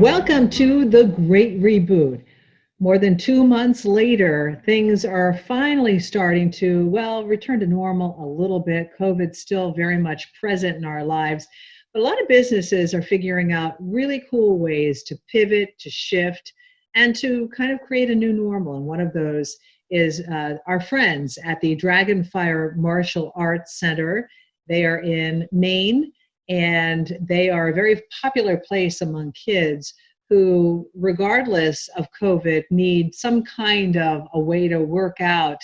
Welcome to the Great Reboot. More than 2 months later, things are finally starting to, well, return to normal a little bit. COVID's still very much present in our lives, but a lot of businesses are figuring out really cool ways to pivot, to shift, and to kind of create a new normal. And one of those is our friends at the Dragonfire Martial Arts Center. They are in Maine, and they are a very popular place among kids who, regardless of COVID, need some kind of a way to work out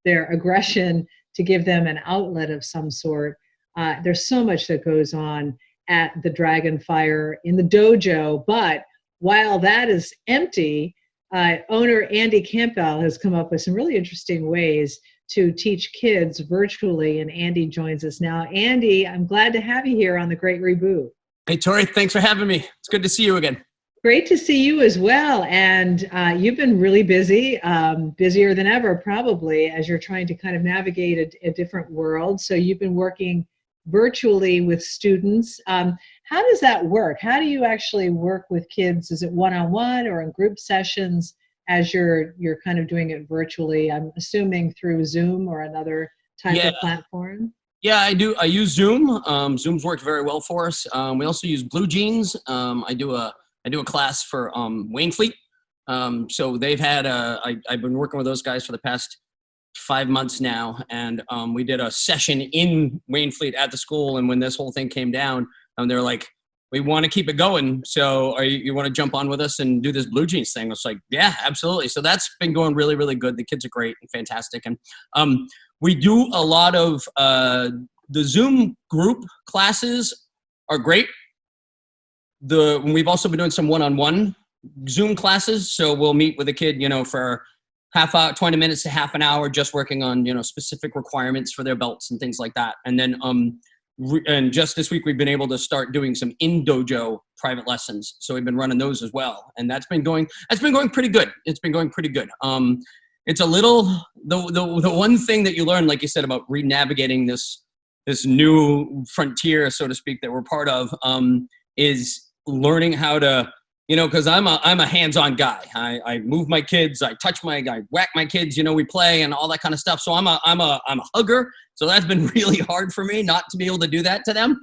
their aggression, to give them an outlet of some sort. There's so much that goes on at the Dragonfire in the dojo, but while that is empty, owner Andy Campbell has come up with some really interesting ways to teach kids virtually, and Andy joins us now. Andy, I'm glad to have you here on the Great Reboot. Hey, Tori, thanks for having me. It's good to see you again. Great to see you as well. And you've been really busy, busier than ever probably, as you're trying to kind of navigate a different world. So you've been working virtually with students. How does that work? How do you actually work with kids? Is it one-on-one or in group sessions as you're kind of doing it virtually? I'm assuming through Zoom or another type of platform. Yeah, I do. I use Zoom. Zoom's worked very well for us. We also use Blue Jeans. I do a class for Waynfleet. So they've had I've been working with those guys for the past 5 months now, and we did a session in Waynfleet at the school. And when this whole thing came down, they're like, "We want to keep it going. So you want to jump on with us and do this Blue Jeans thing?" I was like, "Yeah, absolutely." So that's been going really, really good. The kids are great and fantastic. And we do a lot of the Zoom group classes are great. We've also been doing some one-on-one Zoom classes. So we'll meet with a kid, for half hour, 20 minutes to half an hour, just working on, specific requirements for their belts and things like that. And then, and just this week, we've been able to start doing some in-dojo private lessons. So we've been running those as well. And that's been going pretty good. It's been going pretty good. It's a little, the one thing that you learn, like you said, about re-navigating this new frontier, so to speak, that we're part of, is learning how to, because I'm a hands-on guy. I move my kids, I whack my kids, we play and all that kind of stuff. So I'm a hugger. So that's been really hard for me not to be able to do that to them.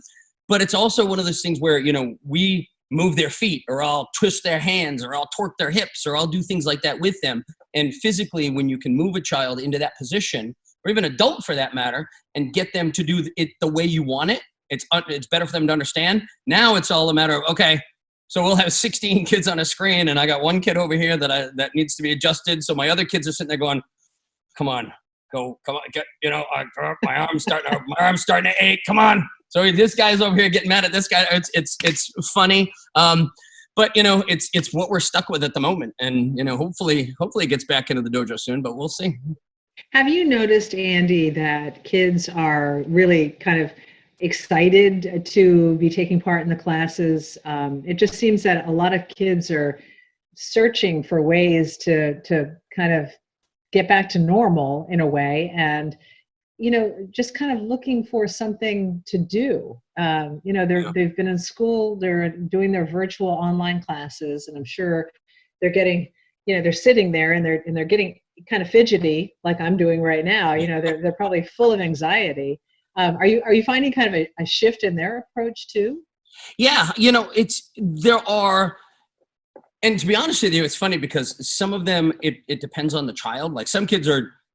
But it's also one of those things where, we move their feet, or I'll twist their hands, or I'll torque their hips, or I'll do things like that with them. And physically, when you can move a child into that position, or even adult for that matter, and get them to do it the way you want it, it's better for them to understand. Now it's all a matter of, okay, so we'll have 16 kids on a screen, and I got one kid over here that needs to be adjusted. So my other kids are sitting there going, come on, get, my arm's starting to ache. Come on. So this guy's over here getting mad at this guy. It's funny. But it's what we're stuck with at the moment. And, hopefully it gets back into the dojo soon, but we'll see. Have you noticed, Andy, that kids are really kind of excited to be taking part in the classes? It just seems that a lot of kids are searching for ways to kind of get back to normal in a way, and just kind of looking for something to do. They've been in school, they're doing their virtual online classes, and I'm sure they're getting, they're sitting there and they're getting kind of fidgety, like I'm doing right now. They're probably full of anxiety. Are you finding kind of a shift in their approach too? Yeah, and to be honest with you, it's funny because some of them, it depends on the child. Like some kids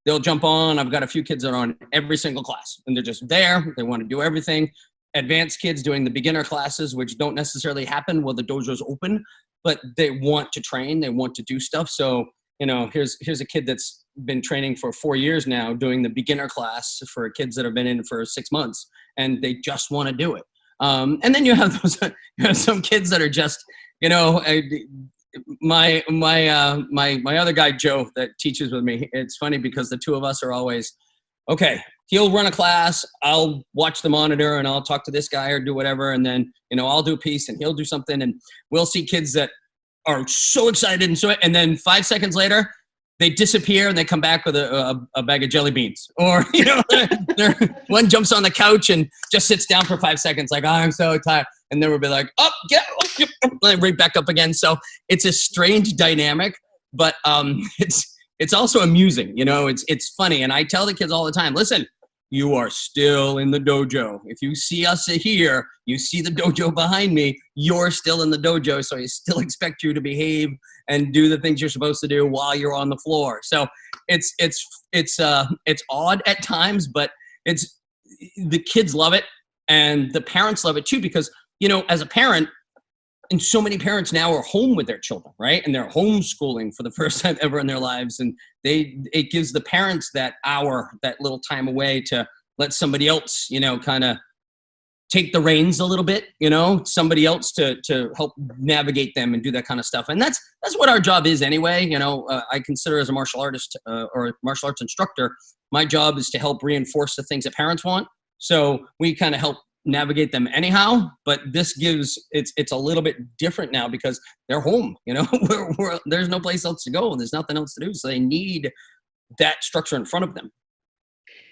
they'll jump on. I've got a few kids that are on every single class, and they're just there. They want to do everything. Advanced kids doing the beginner classes, which don't necessarily happen while the dojo's open, but they want to train. They want to do stuff. So, here's a kid that's been training for 4 years now, doing the beginner class for kids that have been in for 6 months, and they just want to do it. And then you have some kids that are just, my other guy, Joe, that teaches with me. It's funny because the two of us are always, okay, he'll run a class, I'll watch the monitor, and I'll talk to this guy or do whatever. And then, I'll do a piece and he'll do something, and we'll see kids that are so excited. And then 5 seconds later, they disappear and they come back with a bag of jelly beans. Or, one jumps on the couch and just sits down for 5 seconds like, oh, I'm so tired. and then we'll be like, up, get up, right back up again. So it's a strange dynamic, but it's also amusing. It's funny. And I tell the kids all the time, listen, you are still in the dojo. If you see us here, you see the dojo behind me, you're still in the dojo. So I still expect you to behave and do the things you're supposed to do while you're on the floor. So it's odd at times, but the kids love it and the parents love it too, because, as a parent, and so many parents now are home with their children, right? And they're homeschooling for the first time ever in their lives. And it gives the parents that hour, that little time away to let somebody else, kind of take the reins a little bit, somebody else to help navigate them and do that kind of stuff. And that's what our job is anyway. I consider as a martial artist or martial arts instructor, my job is to help reinforce the things that parents want. So we kind of help navigate them anyhow, but this gives it's a little bit different now because they're home, there's no place else to go. There's nothing else to do. So they need that structure in front of them.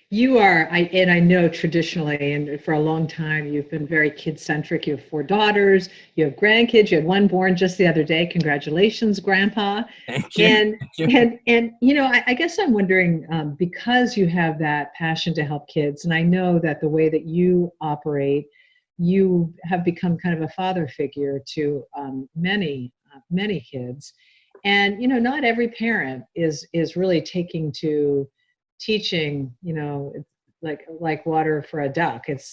You are, I know traditionally, and for a long time, you've been very kid-centric. You have 4 daughters, you have grandkids, you had one born just the other day. Congratulations, Grandpa. Thank you. And I guess I'm wondering, because you have that passion to help kids, and I know that the way that you operate, you have become kind of a father figure to many kids. And, not every parent is really taking to teaching, like water for a duck. It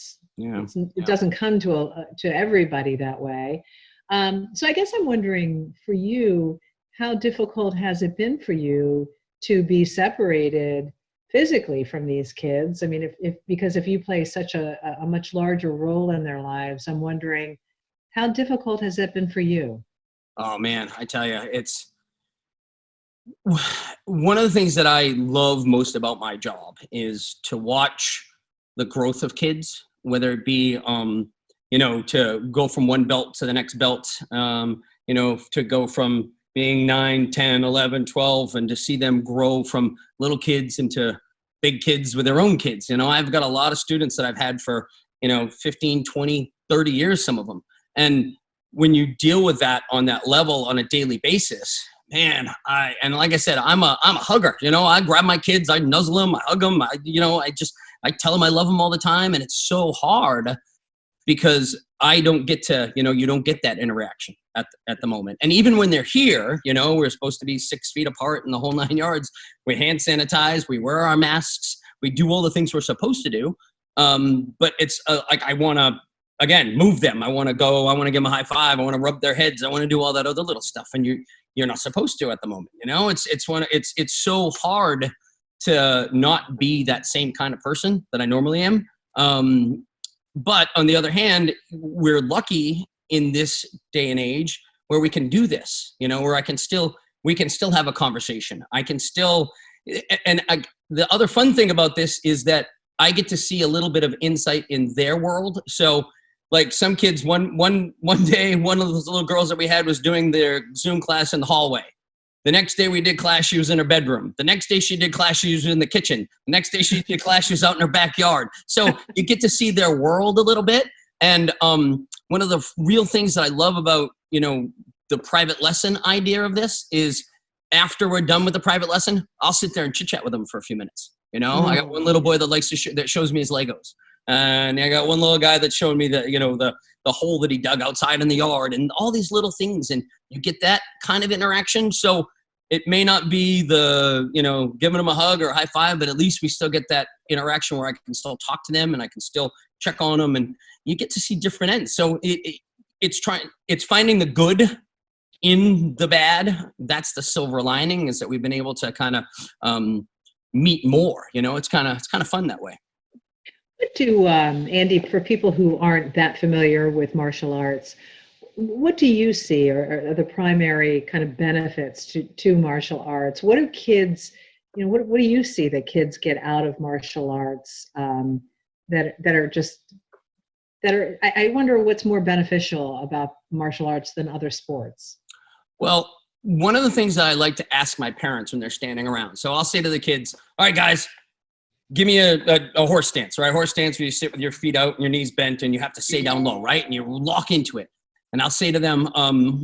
doesn't come to everybody that way. So I guess I'm wondering for you, how difficult has it been for you to be separated physically from these kids? I mean, because if you play such a much larger role in their lives, I'm wondering, how difficult has it been for you? Oh man, I tell you, it's one of the things that I love most about my job is to watch the growth of kids, whether it be, to go from one belt to the next belt, to go from being 9, 10, 11, 12, and to see them grow from little kids into big kids with their own kids. I've got a lot of students that I've had for, 15, 20, 30 years, some of them. And when you deal with that on that level on a daily basis, man, and like I said, I'm a hugger. I grab my kids, I nuzzle them, I hug them. I tell them I love them all the time, and it's so hard because I don't get to, you don't get that interaction at the moment. And even when they're here, we're supposed to be 6 feet apart in the whole 9 yards. We hand sanitize, we wear our masks, we do all the things we're supposed to do. But it's like I want to, again, move them. I want to go. I want to give them a high five. I want to rub their heads. I want to do all that other little stuff. And you're not supposed to at the moment. It's so hard to not be that same kind of person that I normally am. But on the other hand, we're lucky in this day and age where we can do this. Where we can still have a conversation. I can still, the other fun thing about this is that I get to see a little bit of insight in their world. So like some kids, one day, one of those little girls that we had was doing their Zoom class in the hallway. The next day we did class, she was in her bedroom. The next day she did class, she was in the kitchen. The next day she did class, she was out in her backyard. So you get to see their world a little bit. And one of the real things that I love about, the private lesson idea of this is after we're done with the private lesson, I'll sit there and chit chat with them for a few minutes. I got one little boy that likes to that shows me his Legos. And I got one little guy that showed me that, the hole that he dug outside in the yard and all these little things. And you get that kind of interaction. So it may not be the, giving them a hug or a high five, but at least we still get that interaction where I can still talk to them and I can still check on them, and you get to see different ends. So it's finding the good in the bad. That's the silver lining, is that we've been able to kind of meet more. It's kind of fun that way. What do, Andy, for people who aren't that familiar with martial arts, what do you see are the primary kind of benefits to martial arts? What do kids, what do you see that kids get out of martial arts that are I wonder what's more beneficial about martial arts than other sports? Well, one of the things that I like to ask my parents when they're standing around. So I'll say to the kids, all right, guys, give me a horse stance, right? Horse stance where you sit with your feet out and your knees bent and you have to stay down low, right? And you lock into it. And I'll say to them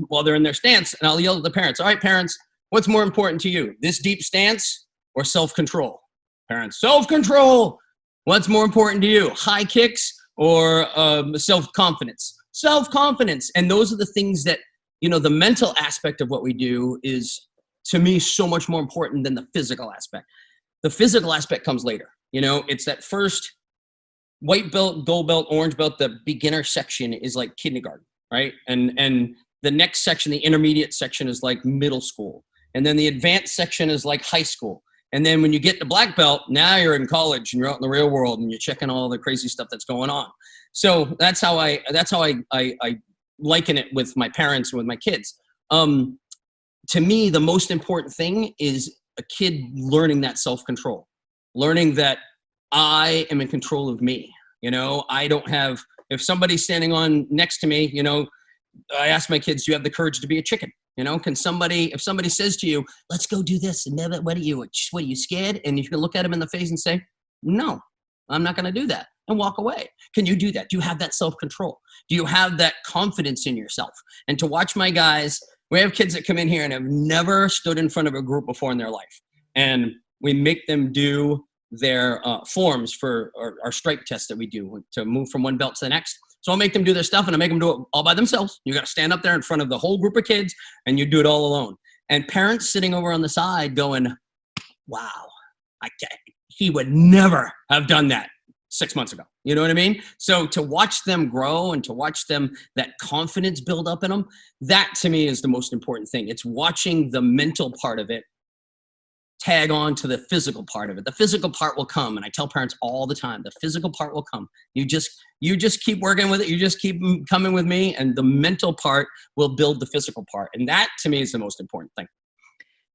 while they're in their stance, and I'll yell at the parents, all right, parents, what's more important to you, this deep stance or self-control? Parents, self-control. What's more important to you, high kicks or self-confidence? Self-confidence. And those are the things that, the mental aspect of what we do is, to me, so much more important than the physical aspect. The physical aspect comes later. It's that first white belt, gold belt, orange belt. The beginner section is like kindergarten, right? And the next section, the intermediate section, is like middle school. And then the advanced section is like high school. And then when you get to black belt, now you're in college and you're out in the real world and you're checking all the crazy stuff that's going on. So that's how I liken it with my parents and with my kids. To me, the most important thing is a kid learning that self-control, learning that I am in control of me. I don't have, if somebody's standing on next to me, I ask my kids, do you have the courage to be a chicken? If somebody says to you, let's go do this, and never, what are you scared? And you can look at them in the face and say, no, I'm not going to do that, and walk away. Can you do that? Do you have that self-control? Do you have that confidence in yourself? And to watch my guys, we have kids that come in here and have never stood in front of a group before in their life. And we make them do their forms for our stripe test that we do to move from one belt to the next. So I'll make them do their stuff and I make them do it all by themselves. You got to stand up there in front of the whole group of kids and you do it all alone. And parents sitting over on the side going, wow, he would never have done that 6 months ago. You know what I mean? So to watch them grow and to watch them, that confidence build up in them, that to me is the most important thing. It's watching the mental part of it tag on to the physical part of it. The physical part will come. And I tell parents all the time, the physical part will come. You just keep working with it. You just keep coming with me, and the mental part will build the physical part. And that to me is the most important thing.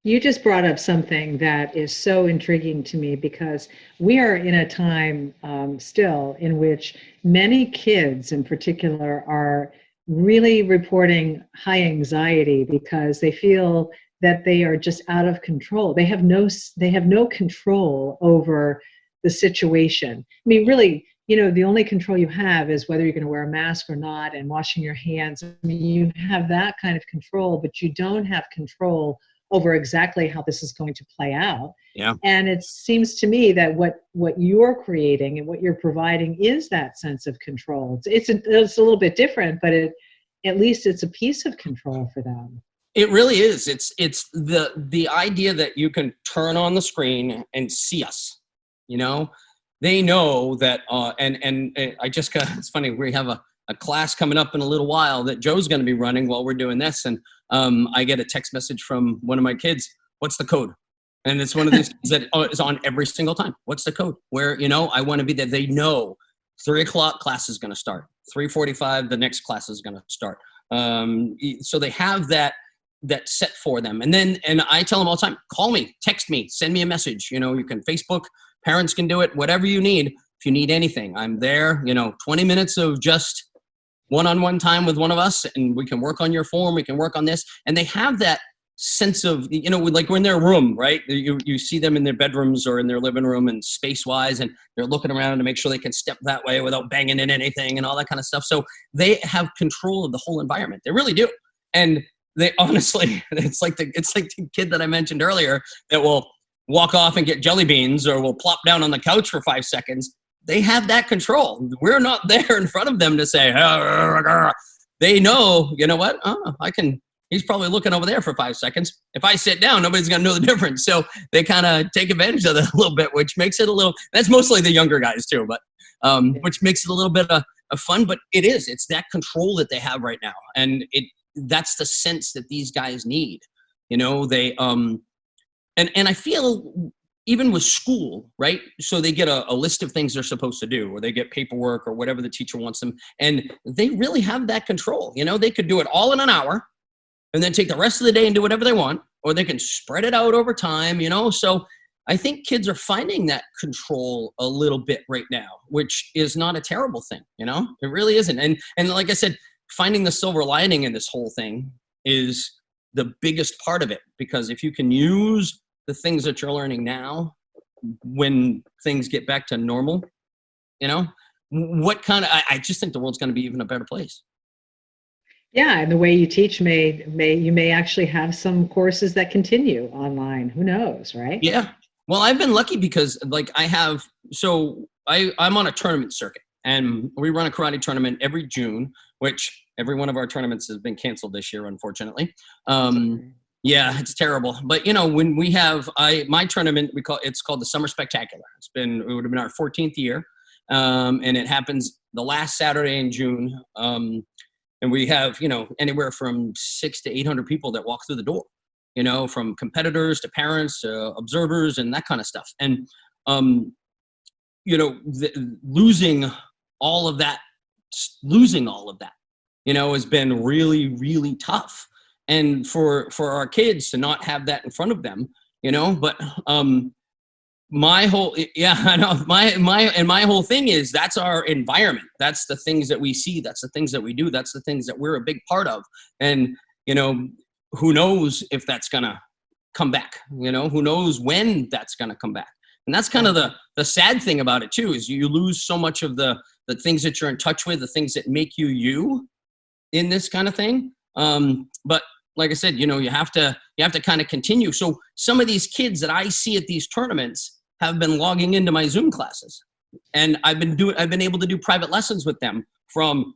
You just brought up something that is so intriguing to me, because we are in a time still in which many kids in particular are really reporting high anxiety because they feel that they are just out of control. They have no control over the situation. I mean, really, the only control you have is whether you're going to wear a mask or not and washing your hands. I mean, you have that kind of control, but you don't have control over exactly how this is going to play out. Yeah. And it seems to me that what you're creating and what you're providing is that sense of control. It's a little bit different, but at least it's a piece of control for them. It really is. It's the idea that you can turn on the screen and see us. They know that, and I just got, it's funny, we have a class coming up in a little while that Joe's going to be running while we're doing this. And I get a text message from one of my kids, what's the code? And it's one of these that is on every single time. What's the code? Where, I want to be there. They know 3:00 class is going to start. 3:45, the next class is going to start. So they have that set for them. And I tell them all the time, call me, text me, send me a message. You can Facebook, parents can do it, whatever you need. If you need anything, I'm there. 20 minutes of just one-on-one time with one of us, and we can work on your form. We can work on this. And they have that sense of, like we're in their room, right? You see them in their bedrooms or in their living room and space-wise, and they're looking around to make sure they can step that way without banging in anything and all that kind of stuff. So they have control of the whole environment. They really do. And they honestly, it's like the kid that I mentioned earlier that will walk off and get jelly beans or will plop down on the couch for 5 seconds. They have that control. We're not there in front of them to say, they know, you know what? He's probably looking over there for 5 seconds. If I sit down, nobody's going to know the difference. So they kind of take advantage of that a little bit, which makes it that's mostly the younger guys too, but which makes it a little bit of fun, but it's that control that they have right now. And that's the sense that these guys need. They, and I feel even with school, right? So they get a list of things they're supposed to do, or they get paperwork or whatever the teacher wants them. And they really have that control. They could do it all in an hour and then take the rest of the day and do whatever they want, or they can spread it out over time, So I think kids are finding that control a little bit right now, which is not a terrible thing. It really isn't. And like I said, finding the silver lining in this whole thing is the biggest part of it, because if you can use the things that you're learning now, when things get back to normal, you know, I just think the world's going to be even a better place. Yeah, and the way you teach may actually have some courses that continue online. Who knows, right? Yeah. Well, I've been lucky because like I'm on a tournament circuit, and we run a karate tournament every June, which every one of our tournaments has been canceled this year, unfortunately. Yeah, it's terrible. But you know, when we have my tournament, it's called the Summer Spectacular. It would have been our 14th year. And it happens the last Saturday in June. And we have, you know, anywhere from 600 to 800 people that walk through the door, you know, from competitors to parents, observers, and that kind of stuff. And, you know, losing all of that, you know, has been really, really tough. And for our kids to not have that in front of them, you know, but my whole thing is that's our environment. That's the things that we see. That's the things that we do. That's the things that we're a big part of. And, you know, who knows if that's going to come back, you know, who knows when that's going to come back. And that's kind of the sad thing about it too, is you lose so much of the things that you're in touch with, the things that make you in this kind of thing. But like I said, you know, you have to kind of continue. So some of these kids that I see at these tournaments have been logging into my Zoom classes, and I've been able to do private lessons with them from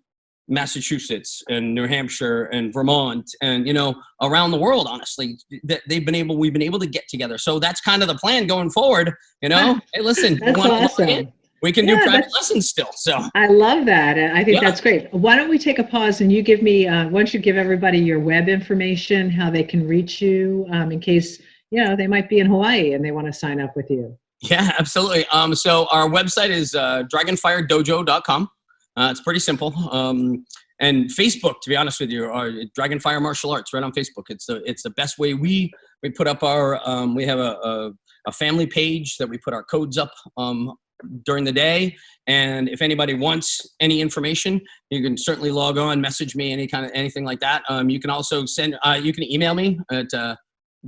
Massachusetts and New Hampshire and Vermont and, you know, around the world, honestly, that we've been able to get together. So that's kind of the plan going forward, you know. Hey, listen, that's awesome. We can do private lessons still. So I love that. I think that's great. Why don't we take a pause and you give me, why don't you give everybody your web information, how they can reach you, in case, you know, they might be in Hawaii and they want to sign up with you. Yeah, absolutely. So our website is dragonfiredojo.com. It's pretty simple. And Facebook, to be honest with you, Dragonfire Martial Arts, right on Facebook. It's the best way. We put up our, we have a family page that we put our codes up during the day. And if anybody wants any information, you can certainly log on, message me, anything like that. You can also you can email me at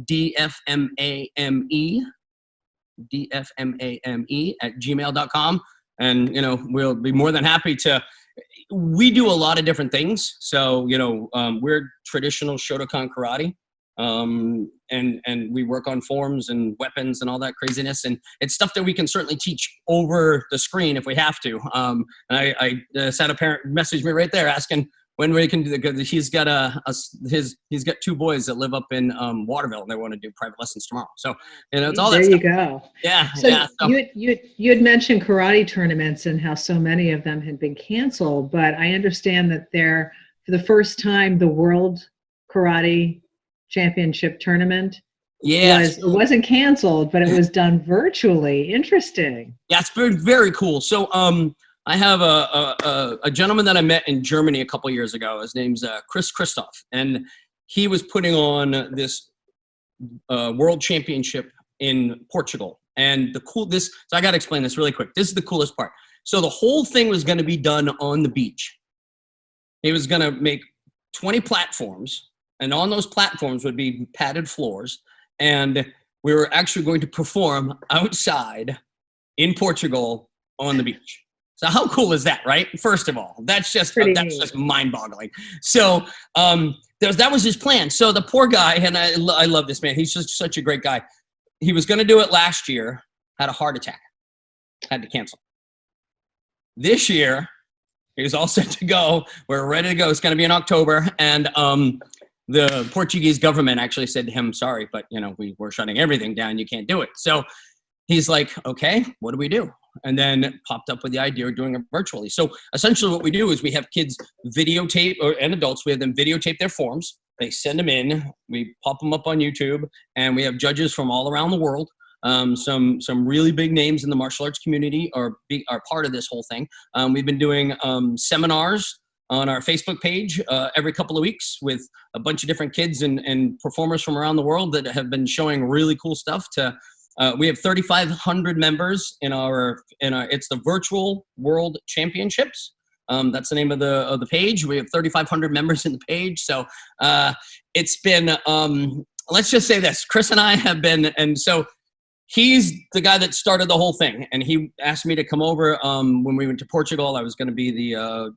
dfmame@gmail.com. And, you know, we'll be more than happy to, we do a lot of different things. So, you know, we're traditional Shotokan karate. And we work on forms and weapons and all that craziness. And it's stuff that we can certainly teach over the screen if we have to. And I had a parent message me right there asking when we can do because he's got he's got two boys that live up in Waterville, and they want to do private lessons tomorrow. So, you know, it's all that stuff. There you go. Yeah. So yeah. So, you had mentioned karate tournaments and how so many of them had been canceled, but I understand that they're, for the first time, the World Karate Championship tournament wasn't canceled, but it was done virtually. Interesting. Yeah, it's very cool. So I have a gentleman that I met in Germany a couple years ago. His name's Chris Christoph, and he was putting on this world championship in Portugal. And so I got to explain this really quick. This is the coolest part. So the whole thing was going to be done on the beach. He was going to make 20 platforms. And on those platforms would be padded floors. And we were actually going to perform outside in Portugal on the beach. So how cool is that, right? First of all, that's just mind-boggling. So that was his plan. So the poor guy, and I love this man. He's just such a great guy. He was going to do it last year, had a heart attack, had to cancel. This year, he was all set to go. We're ready to go. It's going to be in October. And the Portuguese government actually said to him, sorry, but, you know, we're shutting everything down. You can't do it. So he's like, okay, what do we do? And then popped up with the idea of doing it virtually. So essentially what we do is we have kids videotape, and adults, we have them videotape their forms. They send them in. We pop them up on YouTube, and we have judges from all around the world. Some really big names in the martial arts community are part of this whole thing. We've been doing seminars on our Facebook page every couple of weeks with a bunch of different kids and performers from around the world that have been showing really cool stuff. We have 3,500 members in our it's the Virtual World Championships. That's the name of the page. We have 3,500 members in the page. So it's been let's just say this: Chris and I have been, and so he's the guy that started the whole thing, and he asked me to come over when we went to Portugal. I was going to be the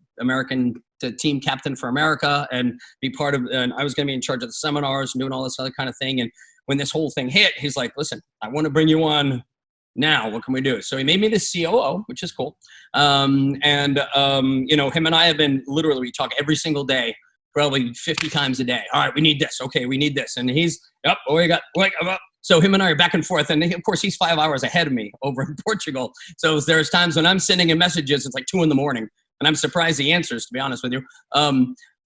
the team captain for America and be part of, and I was going to be in charge of the seminars and doing all this other kind of thing. And when this whole thing hit, he's like, listen, I want to bring you on now. What can we do? So he made me the COO, which is cool. You know, him and I have been literally, we talk every single day, probably 50 times a day. All right, we need this. Okay, we need this. And he's, yep, oh, we got, like, so him and I are back and forth. And of course, he's 5 hours ahead of me over in Portugal. So there's times when I'm sending him messages, it's like 2 a.m. and I'm surprised he answers, to be honest with you.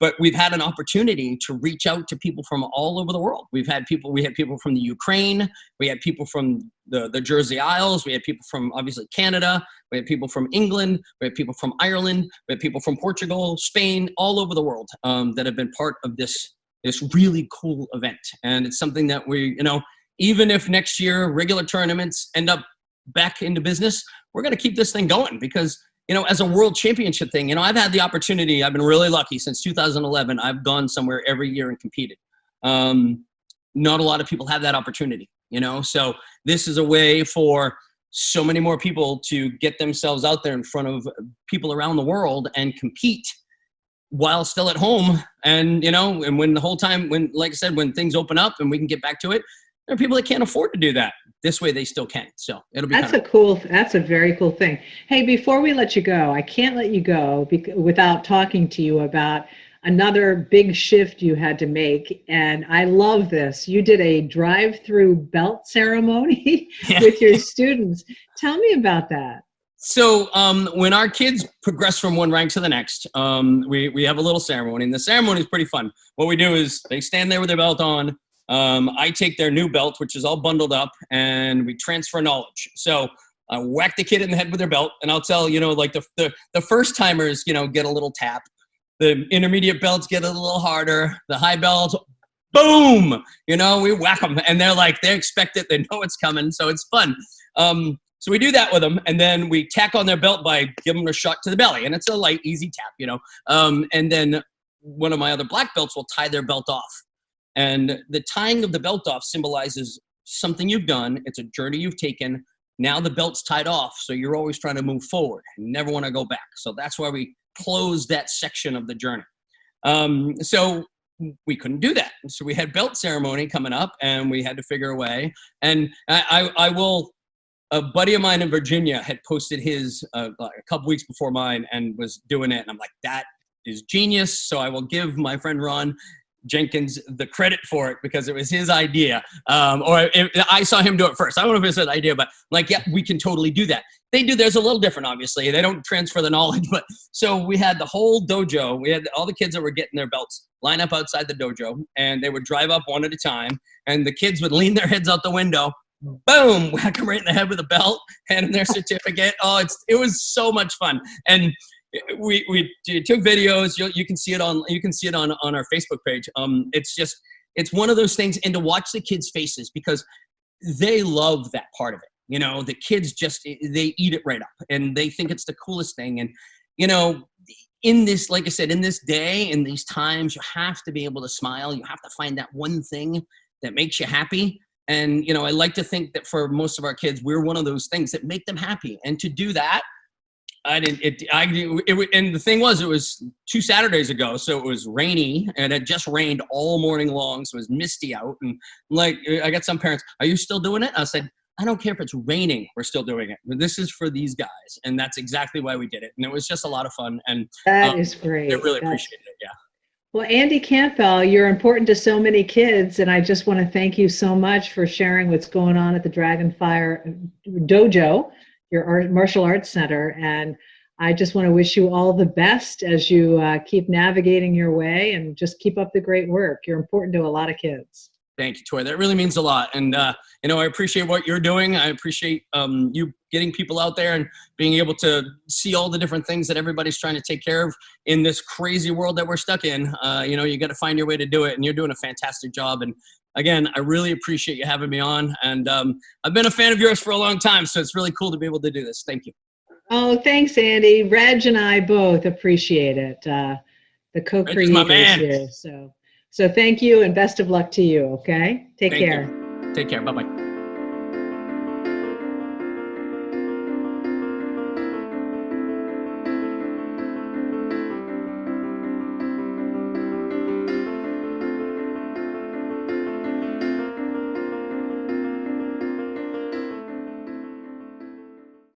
But we've had an opportunity to reach out to people from all over the world. We had people from the Ukraine. We had people from the Jersey Isles. We had people from, obviously, Canada. We had people from England. We had people from Ireland. We had people from Portugal, Spain, all over the world that have been part of this really cool event. And it's something that we, you know, even if next year regular tournaments end up back into business, we're going to keep this thing going because, you know, as a world championship thing, you know, I've had the opportunity, I've been really lucky since 2011. I've gone somewhere every year and competed. Not a lot of people have that opportunity, you know, so this is a way for so many more people to get themselves out there in front of people around the world and compete while still at home. And, you know, and when the whole time, when, like I said, when things open up and we can get back to it, there are people that can't afford to do that. This way they still can. So it'll be That's a very cool thing. Hey, before we let you go, I can't let you go without talking to you about another big shift you had to make. And I love this. You did a drive-through belt ceremony with your students. Tell me about that. So when our kids progress from one rank to the next, we have a little ceremony, and the ceremony is pretty fun. What we do is they stand there with their belt on. I take their new belt, which is all bundled up, and we transfer knowledge. So I whack the kid in the head with their belt, and I'll tell, you know, like the first timers, you know, get a little tap. The intermediate belts get a little harder. The high belts, boom, you know, we whack them, and they're like, they expect it. They know it's coming. So it's fun. So we do that with them, and then we tack on their belt by giving them a shot to the belly, and it's a light, easy tap, you know. And then one of my other black belts will tie their belt off. And the tying of the belt off symbolizes something you've done. It's a journey you've taken. Now the belt's tied off, so you're always trying to move forward and never want to go back. So that's why we close that section of the journey. So we couldn't do that. So we had belt ceremony coming up, and we had to figure a way. And I will, a buddy of mine in Virginia had posted his a couple weeks before mine and was doing it. And I'm like, that is genius. So I will give my friend Ron Jenkins the credit for it because it was his idea. I saw him do it first. I don't know if it's his idea, but like, yeah, we can totally do that. They do theirs a little different, obviously. They don't transfer the knowledge, but so we had the whole dojo. We had all the kids that were getting their belts line up outside the dojo, and they would drive up one at a time, and the kids would lean their heads out the window, boom, whack them right in the head with a belt, hand them their certificate. Oh, it was so much fun. And we took videos. You can see it on our Facebook page. It's one of those things, and to watch the kids' faces because they love that part of it. You know, the kids they eat it right up, and they think it's the coolest thing. And you know, in this, like I said, in this day, in these times, you have to be able to smile. You have to find that one thing that makes you happy. And you know, I like to think that for most of our kids, we're one of those things that make them happy. And to do that, and the thing was, it was 2 Saturdays ago, so it was rainy, and it just rained all morning long, so it was misty out. And like, I got some parents, are you still doing it? I said, I don't care if it's raining, we're still doing it. But this is for these guys, and that's exactly why we did it. And it was just a lot of fun, and that is great. I really appreciate it. Yeah. Well, Andy Campbell, you're important to so many kids, and I just want to thank you so much for sharing what's going on at the Dragonfire Dojo, your martial arts center. And I just want to wish you all the best as you keep navigating your way, and just keep up the great work. You're important to a lot of kids. Thank you, Toy. That really means a lot. And, you know, I appreciate what you're doing. I appreciate you getting people out there and being able to see all the different things that everybody's trying to take care of in this crazy world that we're stuck in. You know, you got to find your way to do it, and you're doing a fantastic job. And again, I really appreciate you having me on. And I've been a fan of yours for a long time, so it's really cool to be able to do this. Thank you. Oh, thanks, Andy. Reg and I both appreciate it. The co-creators here. So thank you, and best of luck to you. Okay, take care. Take care. Bye-bye.